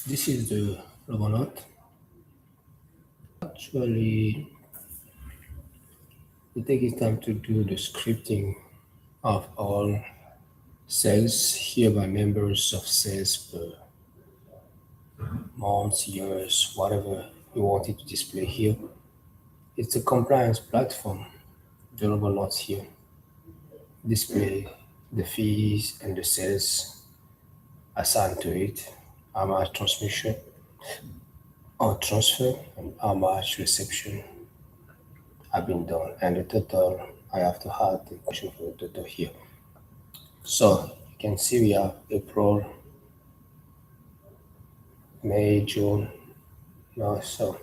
This is the Robonaut. Actually, it takes time to do the scripting of all sales here by members of sales per months, years, whatever you want it to display here. It's a compliance platform. The Robonaut here display the fees and the sales assigned to it, how much transmission or transfer, and how much reception have been done, and the total. I have to add the question for the total here. So you can see we have April, May, June. No, so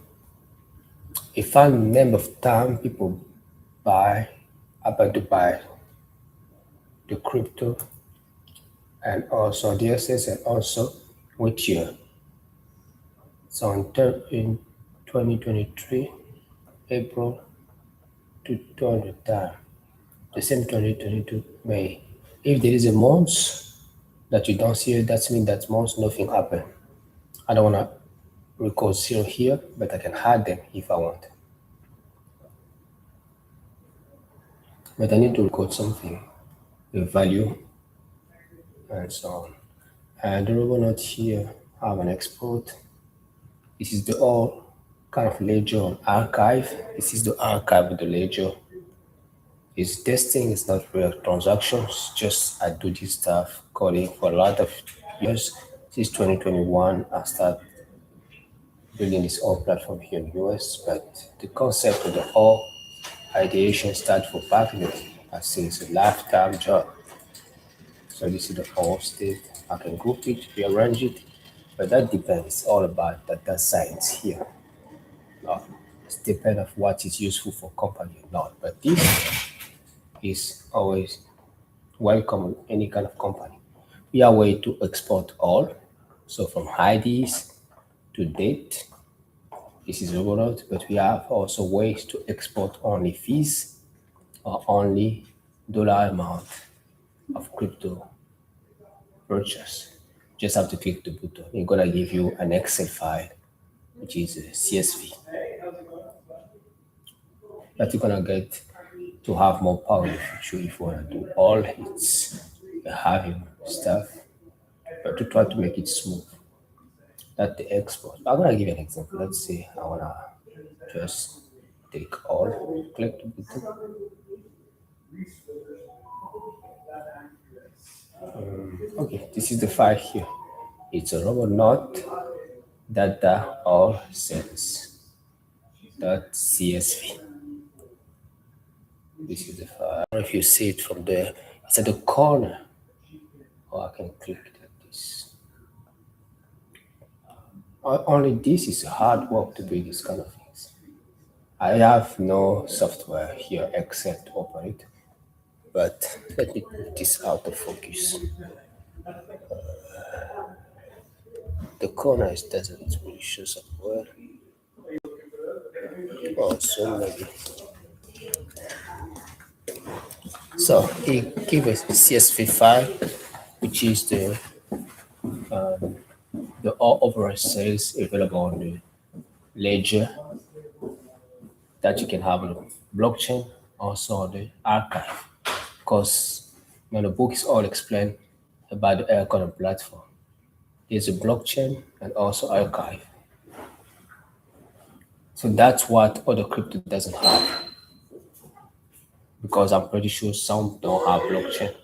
if I remember of time people buy about to buy the crypto and also the assets and also which year. So in 2023, April to 200 time, the same 2022 May. If there is a month that you don't see it, that means that month nothing happened. I don't want to record zero here, but I can add them if I want. But I need to record something, a value, and so on. And the Robonaut here have an export. This is the all kind of ledger on archive. This is the archive of the ledger. It's testing, it's not real transactions, just I do this stuff coding for a lot of years. Since 2021, I start building this whole platform here in the US, but the concept of the whole ideation start for packaging. I say it's a lifetime job. So this is the whole state. I can group it, rearrange it, but that depends all about data science here. It depends of what is useful for company or not. But this is always welcome in any kind of company. We are way to export all. So from IDs to date, this is overload, but we have also ways to export only fees or only dollar amount of crypto purchase. Just have to click the button. It's gonna give you an Excel file, which is a CSV that you're gonna get to have more power in the future if you wanna do all its having stuff, but to try to make it smooth. That the export. I'm gonna give you an example. Let's say I wanna just take all, click the button. Okay, this is the file here. It's a Robonaut data all sales dot CSV. This is the file. I don't know if you see it from there. It's at the corner. Or I can click like this. Only this is hard work to build this kind of things. I have no software here except to operate, but let me put this out of focus. The corner is doesn't really show software. Also maybe. So it gives us a CSV file, which is the all overall sales available on the ledger that you can have on the blockchain, also on the archive. Because the book is all explained about the Aircoin platform. There's a blockchain and also archive. So that's what other crypto doesn't have. Because I'm pretty sure some don't have blockchain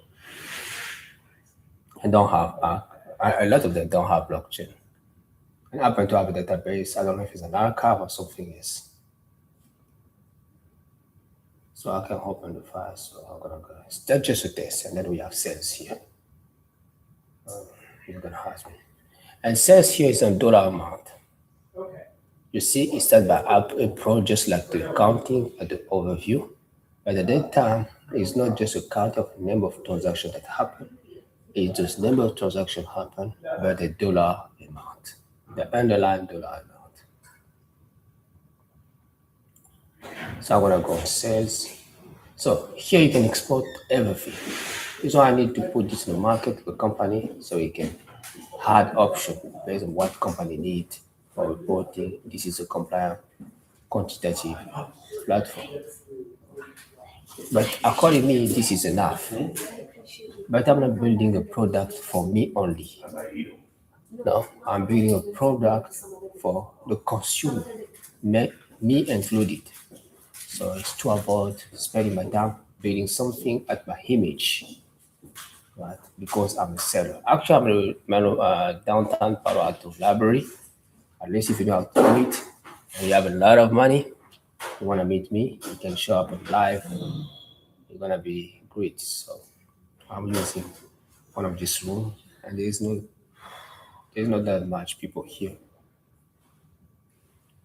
and don't have a lot of them don't have blockchain. And I happen to have a database. I don't know if it's an archive or something else. So I can open the file. So I'm gonna go. That's just a test, and then we have sales here. You're gonna ask me. And sales here is a dollar amount. You see, it's set by April, just like the counting at the overview. But at that time, it's not just a count of the number of transactions that happen. It's just number of transactions happen, but the dollar amount, the underlying dollar amount. So I'm gonna go on sales. So here you can export everything. This is why I need to put this in the market, the company, so you can hard option based on what company need for reporting. This is a compliant quantitative platform. But according to me, this is enough. But I'm not building a product for me only. No, I'm building a product for the consumer, me included. So it's to avoid spending my time building something at my image, right? Because I'm a seller. Actually, I'm a downtown Palo Alto library. At least if you know how to do it and you have a lot of money, you want to meet me, you can show up live. You're gonna be great. So I'm using one of this room, and there's not that much people here.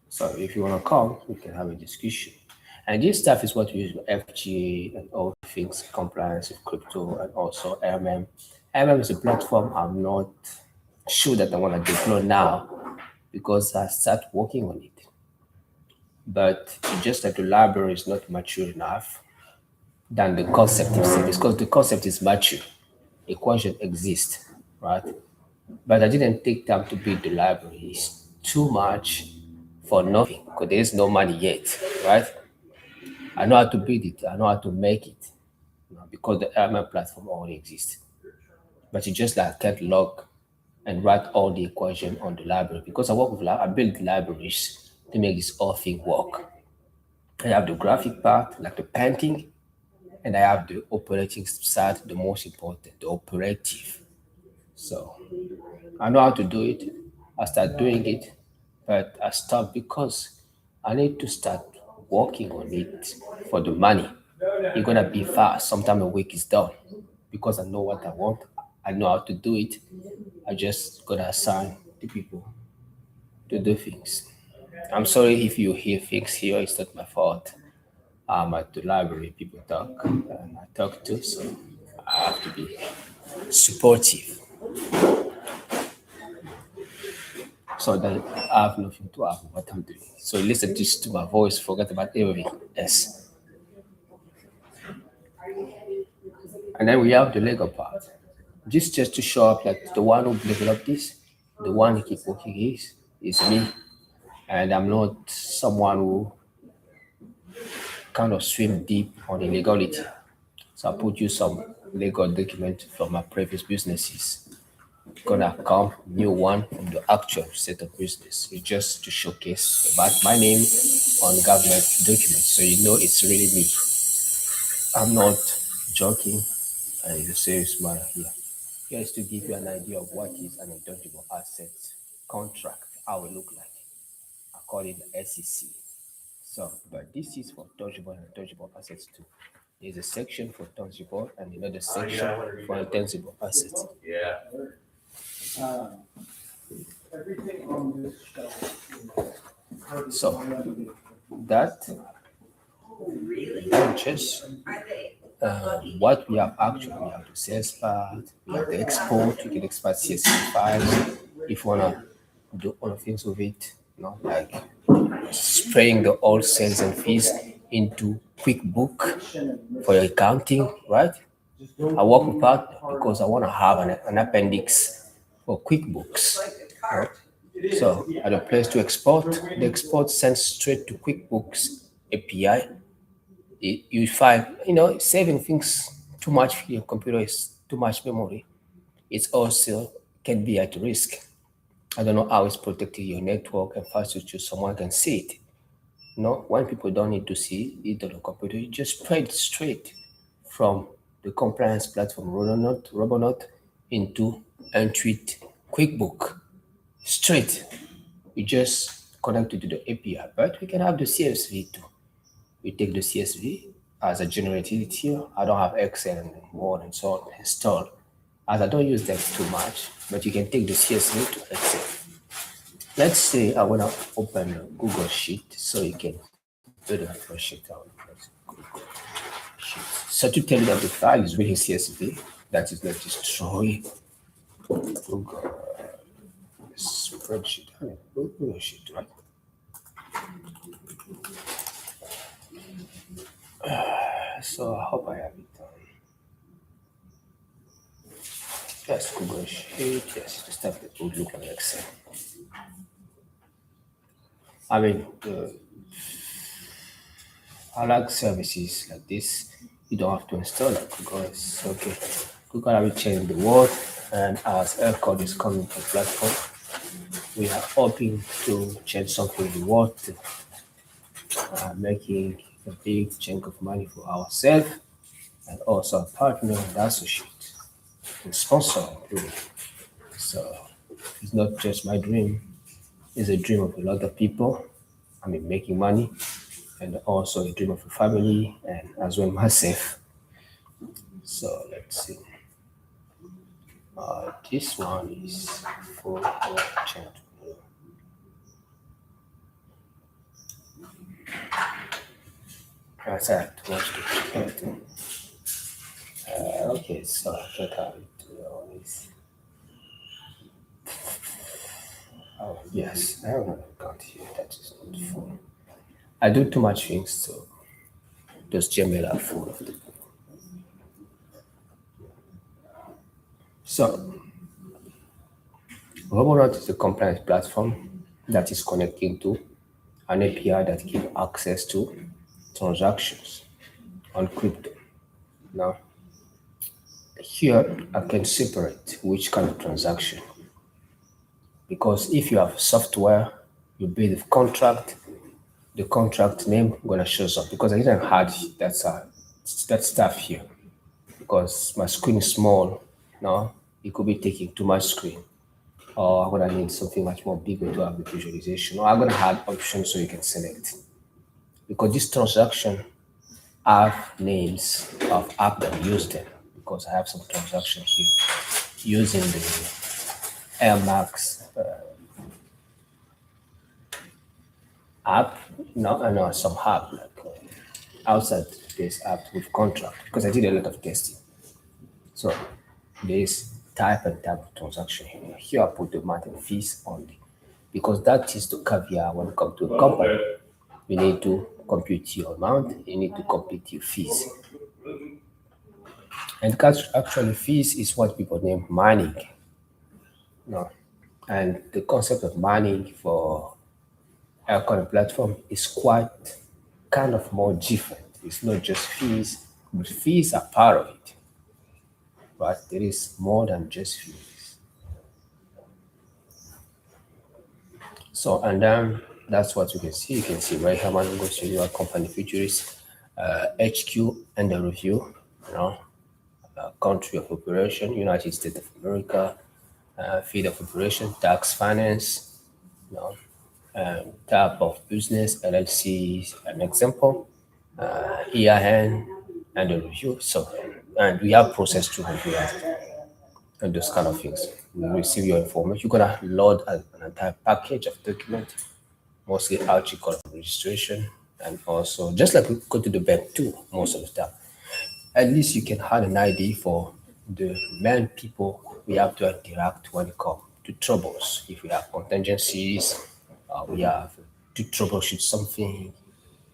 So if you wanna come, we can have a discussion. And this stuff is what we use with FGA and all things compliance with crypto and also MM. MM is a platform I'm not sure that I want to deploy now because I start working on it. But it's just that the library is not mature enough than the concept itself because the concept is mature. Equation exists, right? But I didn't take time to build the library. It's too much for nothing because there's no money yet, right? I know how to build it. I know how to make it, because the LML platform already exists. But you just like can't log and write all the equation on the library because I build libraries to make this whole thing work. I have the graphic part, like the painting, and I have the operating side, the most important, the operative. So I know how to do it. I start doing it, but I stopped because I need to start working on it for the money. It's gonna be fast. Sometime a week is done because I know what I want. I know how to do it. I just gotta assign the people to do things. I'm sorry if you hear things here. It's not my fault. I'm at the library. People talk, and I talk too, so I have to be supportive. So that I have nothing to have what I'm doing. So listen just to my voice, forget about everything else. And then we have the Lego part. This just to show up like the one who developed this, the one who keep working is me. And I'm not someone who kind of swim deep on illegality. So I put you some legal document from my previous businesses. Gonna come new one from the actual set of business. It's just to showcase about my name on government documents, so you know it's really me. I'm not joking, and it's a serious matter here. Just to give you an idea of what is an intangible asset contract, how it look like according to SEC. So, but this is for tangible and intangible assets too. There's a section for tangible and another section for intangible assets. So that just what we have actually, we have the sales part, we have the export, you can export CSV files if you wanna do all the things with it, like spraying the all sales and fees into QuickBook for your accounting, right? I work with that because I want to have an appendix for QuickBooks. Right? So at a place to export, the export sends straight to QuickBooks API. You find, saving things too much for your computer is too much memory. It's also can be at risk. I don't know how it's protecting your network and infrastructure. Someone can see it. When people don't need to see it on the computer, you just spread it straight from the compliance platform Robonaut into Entwit QuickBook. Straight. We just connect it to the API, but we can have the CSV too. We take the CSV as I generated it here. I don't have Excel and Word and so on installed as I don't use them too much, but you can take the CSV to Excel. Let's say I want to open a Google Sheet so you can build a spreadsheet out. Google Sheet. So to tell you that the file is really CSV, that is not destroy Google spreadsheet. Google Sheet, right? So I hope I have it. Yes, Google Sheet. Yes, the stuff that would look like Excel. I mean, I like services like this. You don't have to install it. Google is okay. Google will change the world, and as Aircon is coming to the platform, we are hoping to change something in the world, making a big chunk of money for ourselves and also a partner and associate and sponsor included. So it's not just my dream; it's a dream of a lot of people. I mean, making money, and also a dream of a family, and as well myself. So let's see. This one is for change. I said to watch the okay, so I thought I would do all this. Oh, yes, I have another account here that is not full. I do too much things, so those Gmail are full of them. So, Robonot is a compliance platform that is connecting to an API that gives access to transactions on crypto. Now, here I can separate which kind of transaction because if you have software, you build a contract, the contract name gonna shows up because I didn't hide that stuff here because my screen is small. Now it could be taking too much screen, or I'm gonna need something much more bigger to have the visualization. Or I'm gonna add options so you can select because this transaction have names of app that use them because I have some transaction here using the Air Max app. No, I know some app like outside this app with contract because I did a lot of testing. So there's type of transaction here. Here I put the amount and fees only because that is the caveat when it comes to a company. You need to compute your amount, you need to compute your fees. And actually fees is what people name mining. No. And the concept of mining for Aircoin platform is quite kind of more different. It's not just fees, but fees are part of it, but there is more than just fees. So, and then that's what you can see. You can see Ray Hermann Angossio Liwa company futurists, HQ and the review, you know, country of operation, United States of America, field of operation, tax finance, you know, type of business, LLC, an example, EIN, and the review. So, and we have process to review that and those kind of things. You receive your information. You're gonna load an entire package of documents, mostly article of registration, and also just like we go to the bank too, most of the time. At least you can have an idea for the main people we have to interact when it comes to troubles. If we have contingencies, we have to troubleshoot something,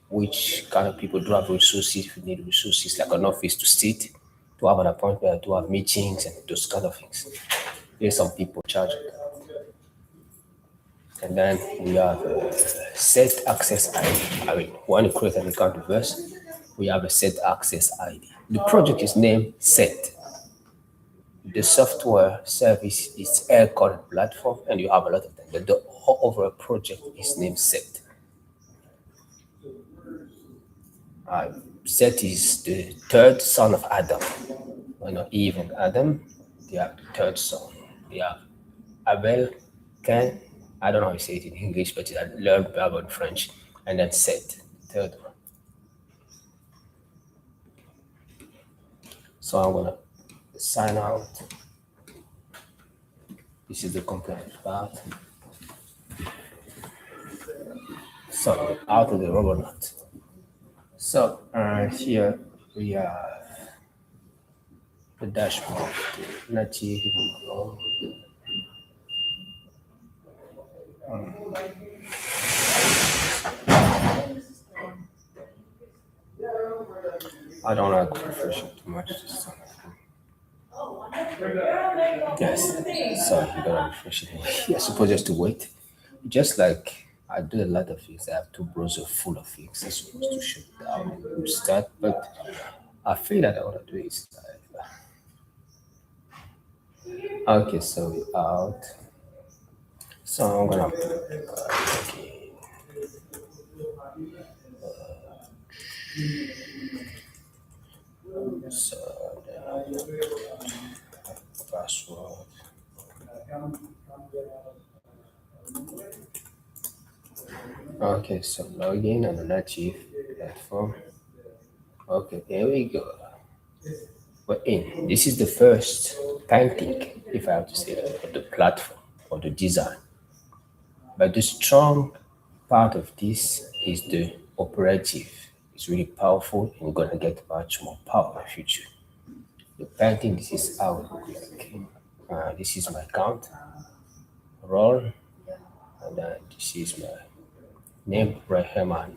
which kind of people do have resources, if you need resources like an office to sit, to have an appointment, to have meetings and those kind of things. There's some people charging. And then we have set access ID. I mean, when you create an account with us, we have a set access ID. The project is named Set. The software service is Aircoin Platform, and you have a lot of them. But the overall project is named Set. Set is the third son of Adam. Well, not Eve and Adam, they are the third son. They have Abel, Cain, I don't know how you say it in English, but I learned Bible in French, and then Set, the third one. So I'm gonna sign out. This is the compliance part. So out of the robot. So here we have the dashboard. Native. I don't like refreshing too much this time. Yes. Sorry, you gotta refresh it. You're supposed just to wait. Just like I do a lot of things. I have two browsers full of things. I'm supposed to shut down and start, but I feel that I want to do is like, okay, so we out. So I'm gonna okay, so password. Okay, so login on the native platform. Okay, here we go. We're in. This is the first painting, if I have to say that, of the platform or the design. But the strong part of this is the operative. It's really powerful and we're gonna get much more power in the future. The painting, this is how it looks like. This is my account, role, and this is my name, Ray Hermann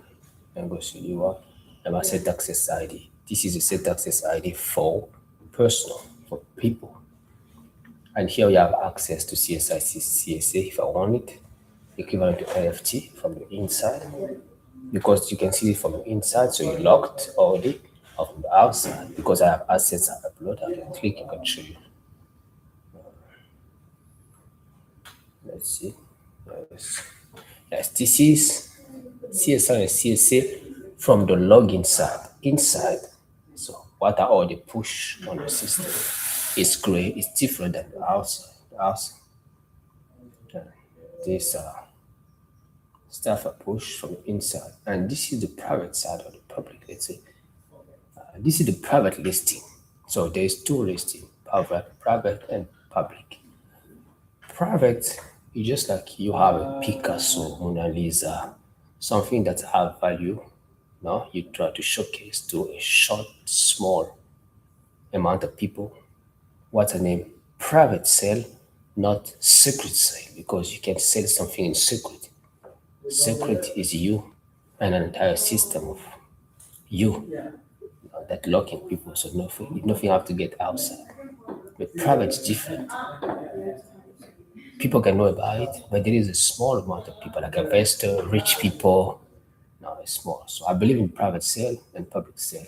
Angossio Liwa, and my set access ID. This is a set access ID for personal, for people. And here you have access to CSI, CSA if I want it, equivalent to NFT from the inside, because you can see it from the inside, so you locked already, or from the outside, because I have assets I upload, I can click, I can show you. Let's see. Yes, yes, this is CSI and CSA from the login side, inside. So what I already push on the system is gray, it's different than the outside. The outside. This stuff I push from the inside. And this is the private side of the public, let's say. This is the private listing. So there's two listing, private and public. Private is just like you have a Picasso, Mona Lisa, something that have value. No, you try to showcase to a short, small amount of people. What's the name? Private sale, not secret sale, because you can sell something in secret. Secret is you and an entire system of you that locking people, so nothing have to get outside. But private is different. People can know about it, but there is a small amount of people, like investor, rich people. No, it's small. So I believe in private sale and public sale.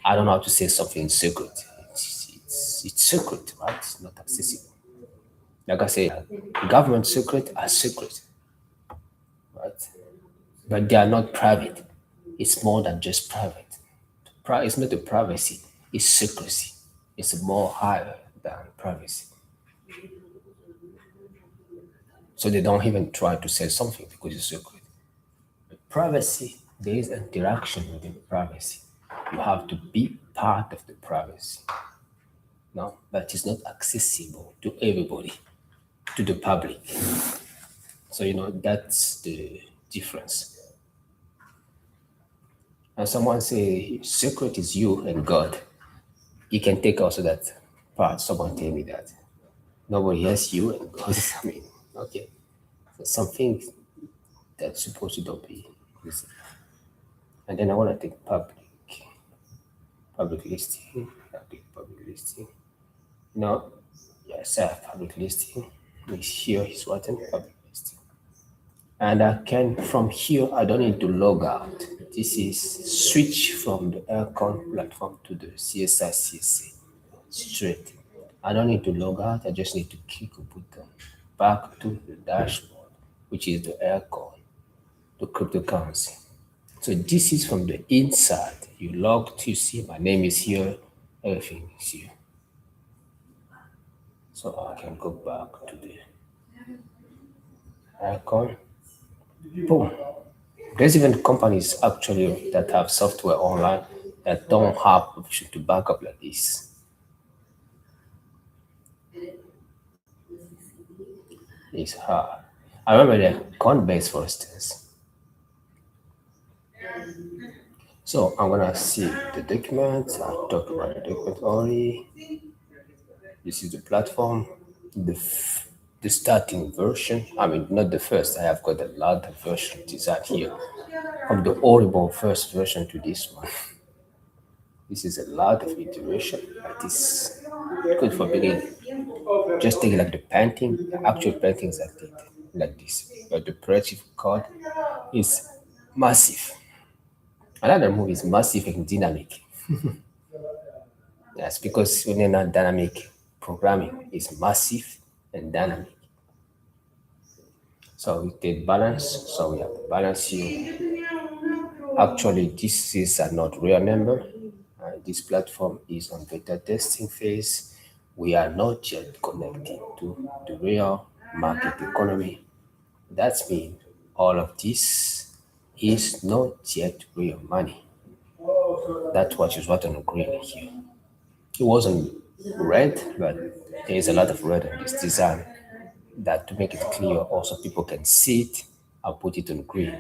I don't know how to say something in secret. It's secret, right? It's not accessible. Like I say, government secret are secret, right? But they are not private. It's more than just private. It's not a privacy, it's secrecy. It's more higher than privacy. So they don't even try to say something because it's secret. Privacy, there is interaction within privacy. You have to be part of the privacy. No, but it's not accessible to everybody, to the public. So that's the difference. And someone say secret is you and God. You can take also that part. Someone tell me that nobody has you and God. I mean, okay. So something that's supposed to don't be visible. And then I want to take public listing. I take public listing. No, yes, I have public listing. Here is what in public listing. And I can, from here, I don't need to log out. This is switch from the Aircoin platform to the CSI CSA straight. I don't need to log out. I just need to click a button back to the dashboard, which is the Aircoin, the cryptocurrency. So this is from the inside. You logged, you see my name is here, everything is here. So I can go back to the icon. Boom. There's even companies actually that have software online that don't have option to back up like this. It's hard. I remember the Coinbase, for instance. So I'm gonna see the document. I'll talk about the document only. This is the platform, the starting version. I mean, not the first. I have got a lot of version design here, from the horrible first version to this one. This is a lot of iteration, but it's good for beginning. Just take like the painting, the actual paintings like this. But the operative code is massive. Another movie is massive and dynamic. That's because when you're not dynamic programming is massive and dynamic. So we take balance. So we have to balance here. Actually, this is not real number. This platform is on beta testing phase. We are not yet connected to the real market economy. That means all of this is not yet real money. That's what is what on green here. It wasn't red, but there is a lot of red in this design that to make it clear also people can see it and put it on green.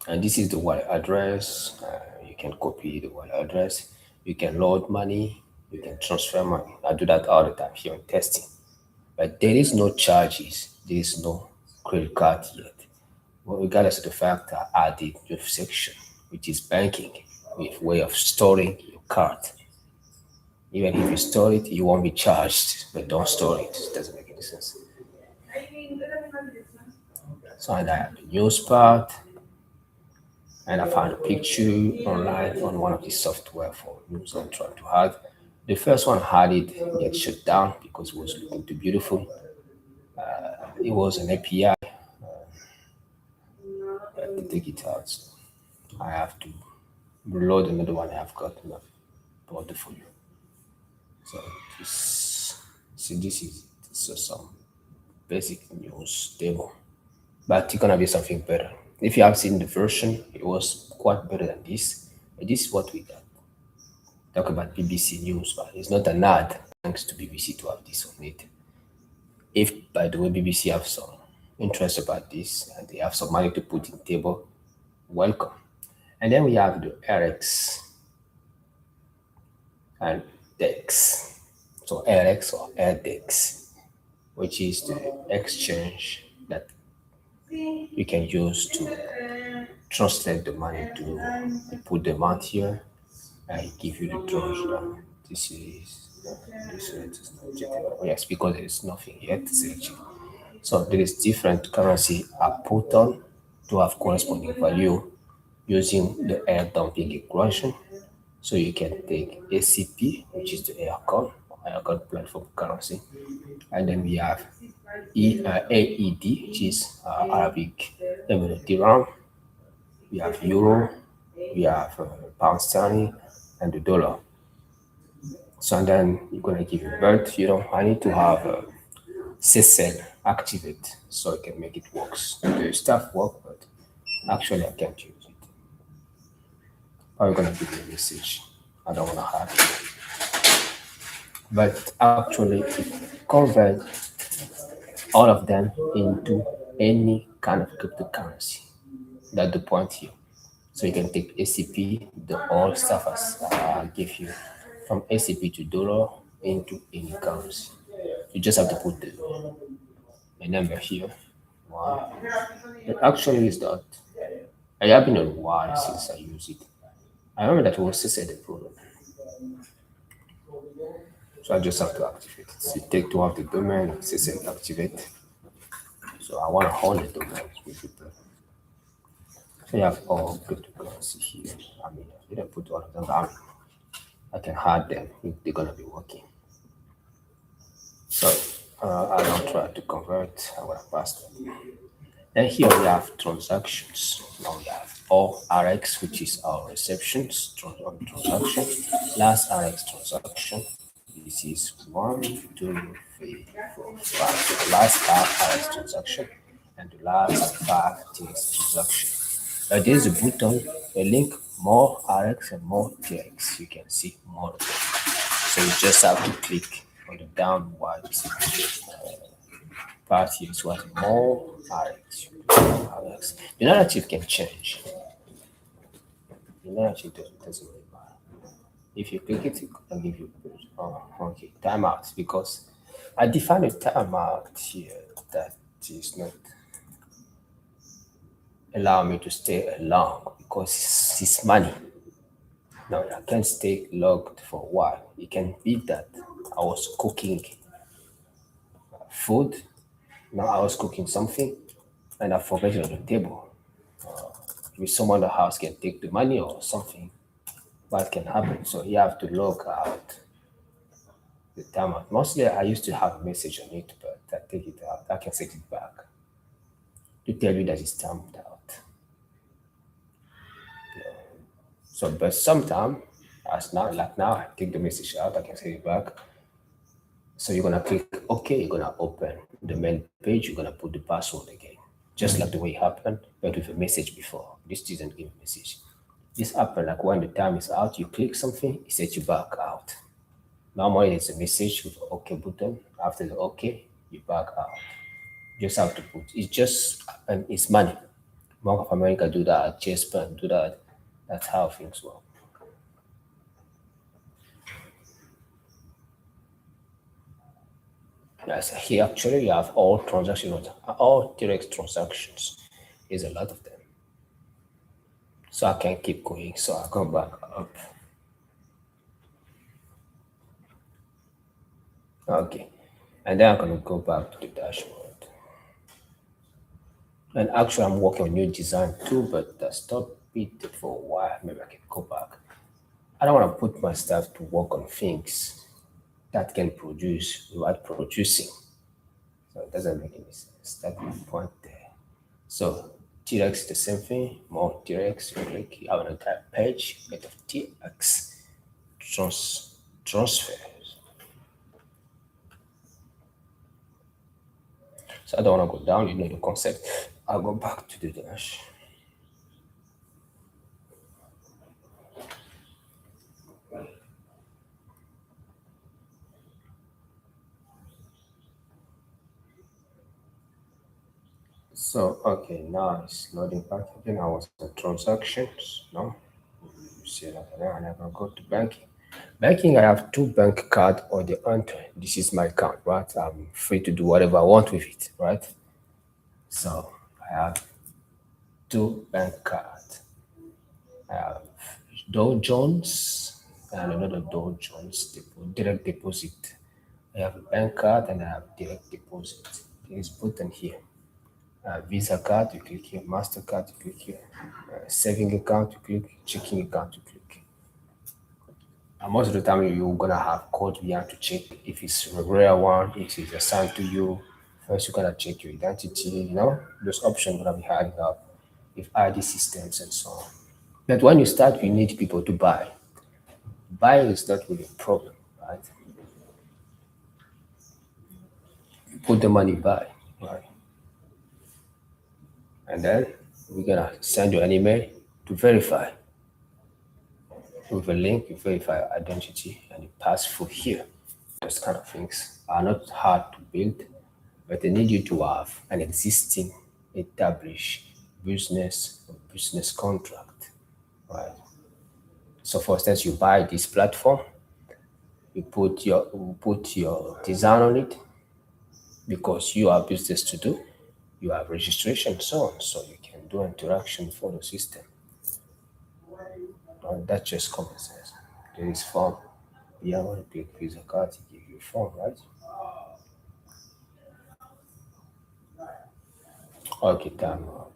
And this is the wallet address. You can copy the wallet address. You can load money. You can transfer money. I do that all the time here in testing. But there is no charges. There is no credit card yet. Well, regardless of the fact I added your section, which is banking, with way of storing your card. Even if you store it, you won't be charged. But don't store it. It doesn't make any sense. So and I have the news part, and I found a picture online on one of the software for news I'm trying to add. The first one had it get shut down because it was looking too beautiful. It was an API, but to take it out, so I have to reload another one I've got in my portfolio. So this, see, this is some basic news demo, but it's gonna be something better. If you have seen the version, it was quite better than this. But this is what we got. Talk about BBC News, but it's not an ad. Thanks to BBC to have this on it. If, by the way, BBC have some interest about this and they have some money to put in table, welcome. And then we have the RX and DEX. So RX or RDEX, which is the exchange that you can use to translate the money to you put the amount here. I give you the tranche. This is not yet. Yes, because there is nothing yet selected. So there is different currency are put on to have corresponding value using the air dumping equation. So you can take ACP, which is the Aircoin platform currency, and then we have AED, which is Arabic Emirate Dirham. We have euro, we have pound sterling, and the dollar. So and then you're gonna give it birth. You know, I need to have CSL activate so I can make it works. The stuff work, but actually I can't use it. I'm gonna give you a message. I don't wanna have it. But actually it convert all of them into any kind of cryptocurrency. That's the point here. So you can take ACP, the all stuff as I give you, from ACP to dollar into any currency. You just have to put the number here. Wow. It actually is that. I have been a while since I use it. I remember that was just the problem. So I just have to activate it. So you take to have the domain, CSS activate. So I want to own the domain with it. So you have all cryptocurrency here. I mean, you don't put all of them. I can hide them if they're gonna be working. So I don't try to convert our password. Then here we have transactions. Now we have all RX, which is our receptions transaction. Last RX transaction. This is 1, 2, 3, 4, 5. So the last 5 RX transaction and the last 5 TX transaction. Now there's a button, a link, more RX and more TX. You can see more of them. So you just have to click on the downward part here. So what more RX. RX. The narrative can change. The narrative doesn't really matter. If you click it, I'll give you okay, timeout because I define a timeout here that is not allow me to stay long because it's money. Now I can't stay logged for a while. It can be that I was cooking food. Now I was cooking something and I forget it on the table. Maybe someone in the house can take the money or something. What can happen? So you have to log out the timeout. Mostly I used to have a message on it, but I take it out. I can set it back to tell you that it's timed out. So, but sometime, as now, like now, I take the message out, I can set it back. So you're gonna click OK, you're gonna open the main page, you're gonna put the password again. Just like the way it happened, but with a message before. This didn't give a message. This happened like when the time is out, you click something, it sets you back out. Normally it's a message with the OK button. After the OK, you back out. You just have to put it's just it's money. Bank of America do that, Chase Bank do that. That's how things work. Yes, here actually you have all transactions, all direct transactions. There's a lot of them. So I can keep going. So I go back up. Okay. And then I'm gonna go back to the dashboard. And actually I'm working on new design too, but I stopped it for a while. Maybe I can go back. I don't want to put my staff to work on things that can produce without producing. So it doesn't make any sense. That's my point there. So TRX is the same thing, more TRX, you click, you have an entire page made of TX transfers. So I don't want to go down, you know the concept. I'll go back to the dash. So okay, now it's loading back again. I was on transactions, no? You see that now and I can go to banking. Banking, I have two bank card on the entry. This is my account, right? I'm free to do whatever I want with it, right? So I have two bank cards. I have Dow Jones and another Dow Jones direct deposit. I have a bank card and I have direct deposit. It's button here. Visa card, you click here. Mastercard, you click here. Saving account, you click. Checking account, you click. And most of the time, you're gonna have code you have to check if it's a rare one, if it's assigned to you. First, you gotta check your identity. Those options gonna be hiding up with ID systems and so on. But when you start, you need people to buy. Buying is not really a problem, right? You put the money buy, right? And then we're gonna send you an email to verify. With a link, you verify your identity and you pass through here. Those kind of things are not hard to build, but they need you to have an existing established business contract, right? So for instance, you buy this platform, you put your design on it because you have business to do, you have registration, so on, so you can do interaction for the system. That's just common sense. There is form. Yeah, I want to click Visa card to give you a form, right? Okay, time out.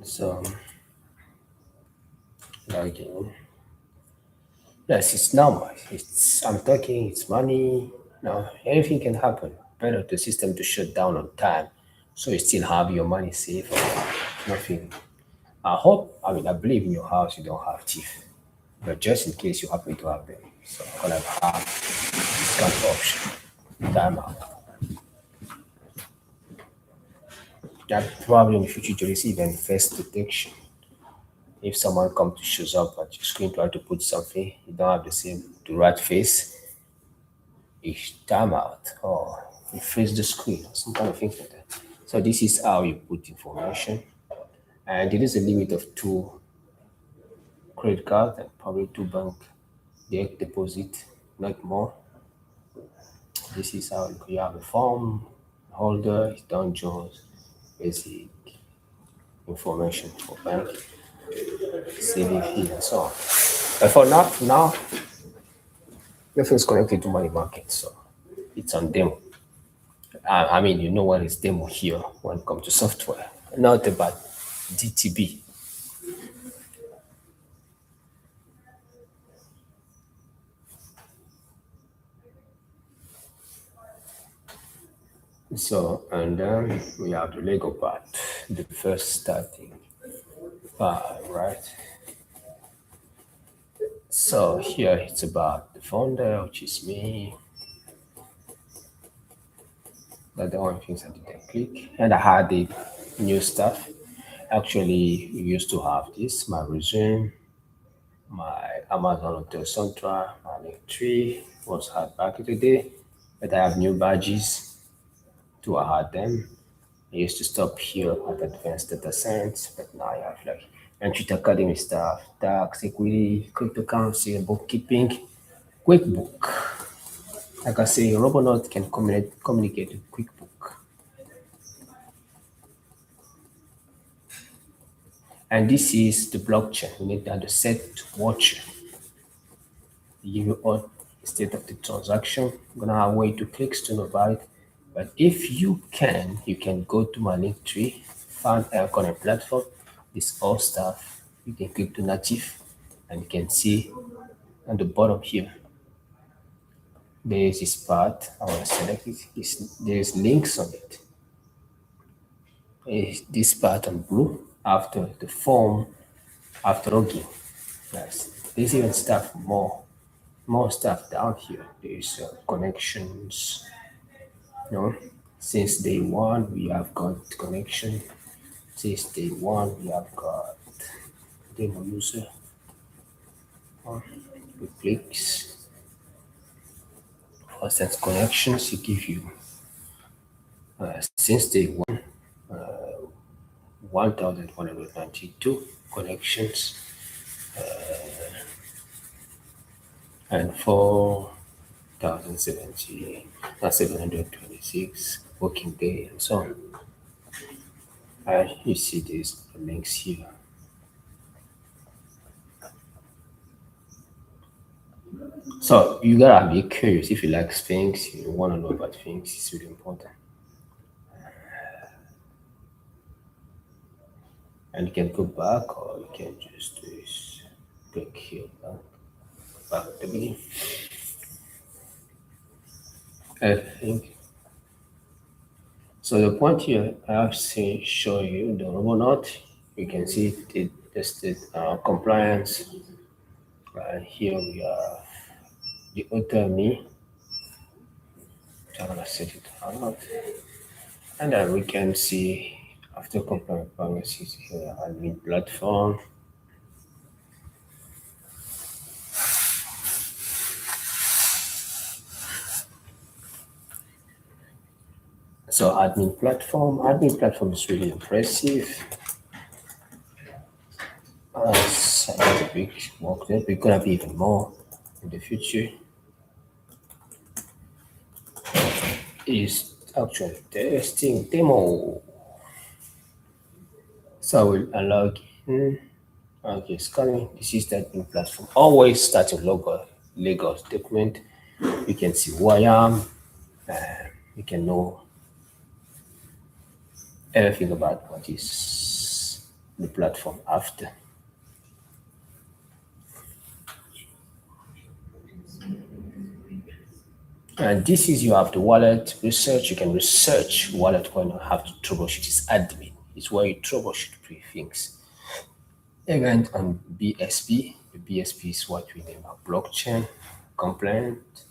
So login. Yes, it's normal. It's I'm talking. It's money. No, anything can happen. Better the system to shut down on time, so you still have your money safe. Nothing. I hope. I mean, I believe in your house you don't have thief, but just in case you happen to have them, so I'm gonna have this kind of option. Time out. That problem if you to receive any face detection. If someone comes to shows up at your screen trying to put something, you don't have the right face, it's time out or you freeze the screen or some kind of thing like that. So this is how you put information. And there is a limit of two credit card and probably two bank direct deposit, not more. This is how you have a form holder, it's Don Jones, basic information for bank, saving fee and so on. But for now, everything's connected to money market, so it's on demo. I mean, you know what is demo here when it comes to software, not about DTB. So, and then we have the Lego part, the first starting part, right? So here it's about the founder, which is me. That's the only things I didn't click. And I had the new stuff. Actually, we used to have this, my resume, my Amazon Hotel Central, my link tree was had back in the day. But I have new badges to add them. I used to stop here at advanced data science, but now I have like entry academy stuff, tax, equity, cryptocurrency, bookkeeping, QuickBook. Like I say, Robonaut can communicate with QuickBook. And this is the blockchain. We need that set watch. Give you all state of the transaction. I'm gonna have way to clicks to know about it. But if you can go to my link tree, find Aircoin platform, this all stuff. You can click to native and you can see on the bottom here. There is this part. I want to select it. There's links on it. This part on blue after the form after login. Yes. There's even stuff more stuff down here. There's connections. You know, since day one we have got connection. Since day one we have got demo user. With clicks. For set connections, it give you since day one 1,192 connections and 4,070, 726 working day and so on. And you see these links here. So you gotta be curious if you like things, you wanna know about things, it's really important. And you can go back or you can just do this. Click here back at the beginning. I think so. The point here I have to show you the Robonaut. You can see the state compliance. Here we have the author me. So I'm gonna set it out, and then we can see after compliance policies here admin platform. So admin platform is really impressive. It's a big work there. We're gonna be even more in the future. Is actually testing demo. So I will unlock in. Okay, scanning. This is the admin platform. Always starting logo Lagos document. You can see who I am. You can know everything about what is the platform after. And this is you have the wallet research. You can research wallet when you have to troubleshoot. It's admin. It's where you troubleshoot three things. Event on BSP. The BSP is what we name a blockchain compliant.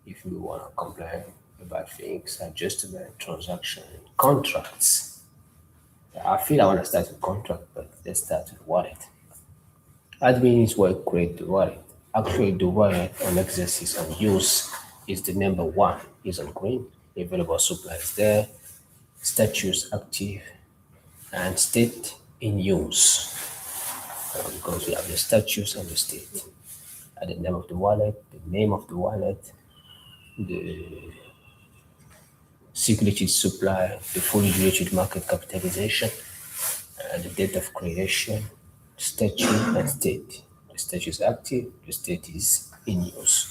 If you want to complain about things, adjustment, transaction, contracts. I feel I want to start with contract, but let's start with wallet. Admin is where you create the wallet. Actually, the wallet on exercise on use is the number one. Is on green. Available supply is there. Status active and state in use. because we have the status and the state. The name of the wallet, the name of the wallet, the security supply, the fully diluted market capitalization, the date of creation, statute, and state. The statute is active, the state is in use.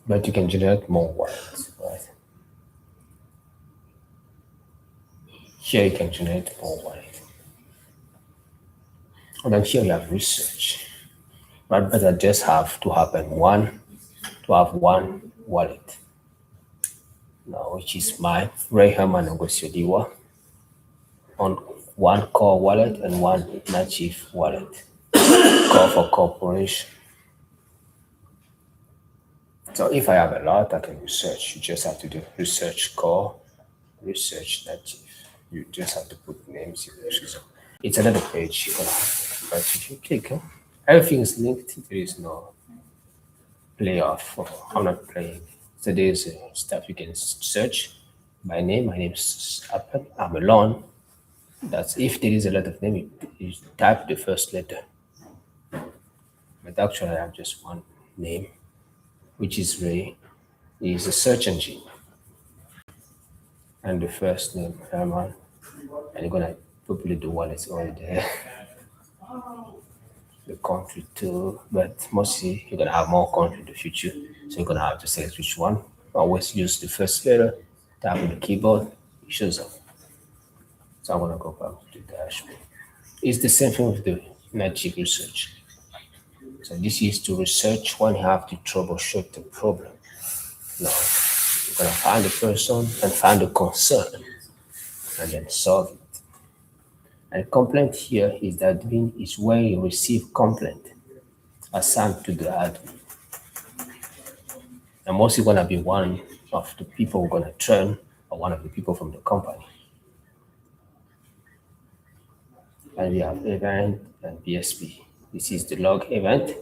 But you can generate more wallets, right? Here you can generate more wallets. And then here you have research. But I just have to happen one to have one wallet. Now, which is my Ray Hermann Angossio Liwa on one core wallet and one native wallet. Core for corporation. So if I have a lot, I can research. You just have to do research core, research native. You just have to put names in there. So it's another page. But if you click, everything is linked. There is no playoff. I'm not playing. So there's stuff you can search. My name is Apple. I'm alone. That's if there is a lot of name, you type the first letter. But actually, I have just one name, which is Ray. Is a search engine. And the first name, Herman. And you're gonna populate the wallets all there. The country too, but mostly you're gonna have more country in the future. So you're gonna have to select which one. Always use the first letter, tap on the keyboard, it shows up. So I'm gonna go back to the dashboard. It's the same thing with the magic research. So this is to research when you have to troubleshoot the problem. Now you're gonna find the person and find the concern and then solve it. And complaint here is the admin is where you receive complaint assigned to the admin. And mostly gonna be one of the people who are gonna train or one of the people from the company. And we have event and BSP. This is the log event.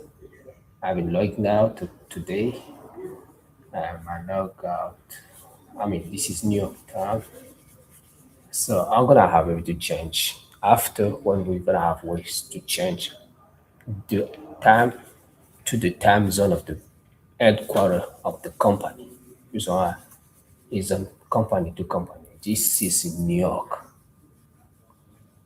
I've been logging out today. I log out. I mean, this is New York time. So I'm gonna have it to change after when we're gonna have ways to change the time to the time zone of the headquarter of the company. So is on company to company. This is in New York.